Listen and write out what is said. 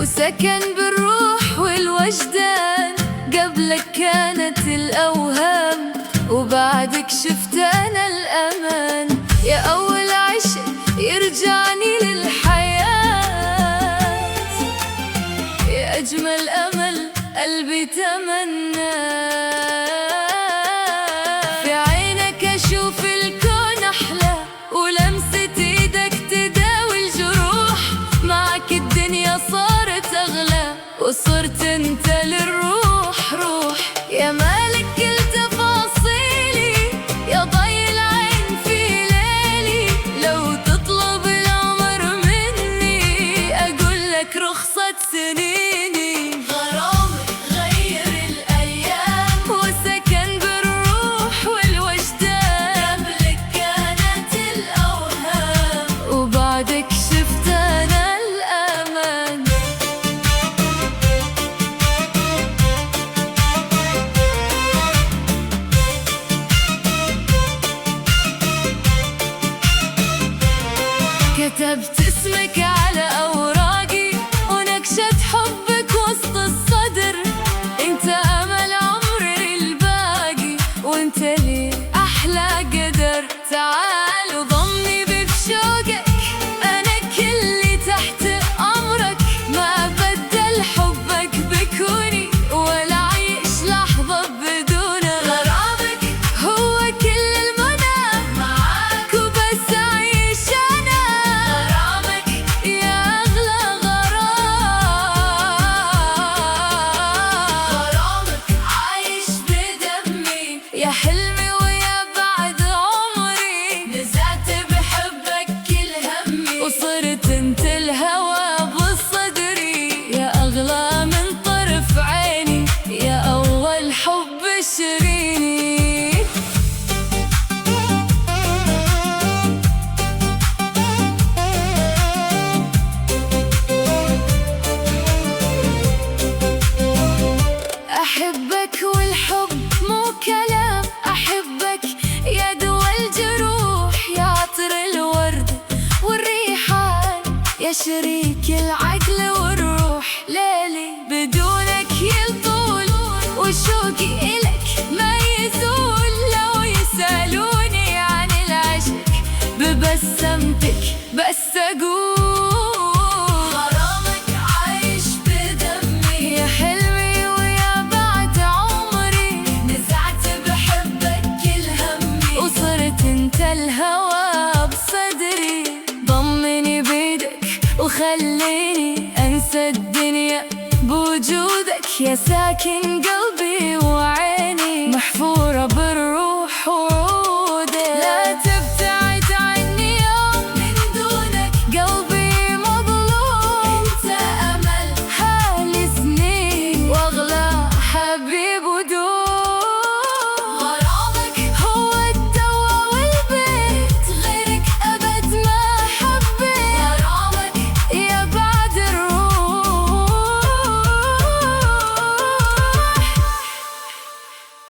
وسكن بالروح والوجدان. قبلك كانت الأوهام وبعدك شفت أنا الأمان. يا أول عشق يرجعني للحياة، يا أجمل أمل قلبي تمناه. في عينك أشوف الكون أحلى، ولمسة إيدك تداوي الجروح. معك الدنيا صارت أغلى، وصرت أنت للروح روح. يا مالك كل تفاصيلي، يا ضي العين في ليلي. لو تطلب العمر مني أقول لك رخصة سنيني. غرامك غير الأيام وسكن بالروح والوجدان. قبلك كانت الأوهام وبعدك شفت أنا الأمان. كتبت اسمك على أوراقي ونكشت حبك وسط الصدر. انت أمل عمري الباقي، وانت لي أحلى قدر. تعال وضمني بشوقك، أنا كلي تحت أمرك. ما بدل حبك بكوني ولا عيش لحظة بدونه. غرامك هو كل المنى، معاك وبس أعيش أنا. غرامك يا أغلى غرام، غرامك عايش بدمي. يا حلمي ويا بعد عمري، نزعت بحبك كل همي. وصرت انت الهوى بصدري، يا أغلى من طرف عيني، يا أول حب شريني. أحبك والحب مو كلام، أحبك يا دوا الجروح. يا عطر الورد والريحان، يا شريك العقل والروح. ليلي بدونك يطول، وشوقي إلك ما يزول. لو يسألوني عن العشق ببسمتك بس أقول. غرامك عايش بدمي، يا حلمي ويا بعد عمري. نزعت بحبك كل همي، وصرت انت الهوى بصدري. ضمني بيدك وخليني أنسى الدنيا بوجودك، يا ساكن قلبي وعقلي.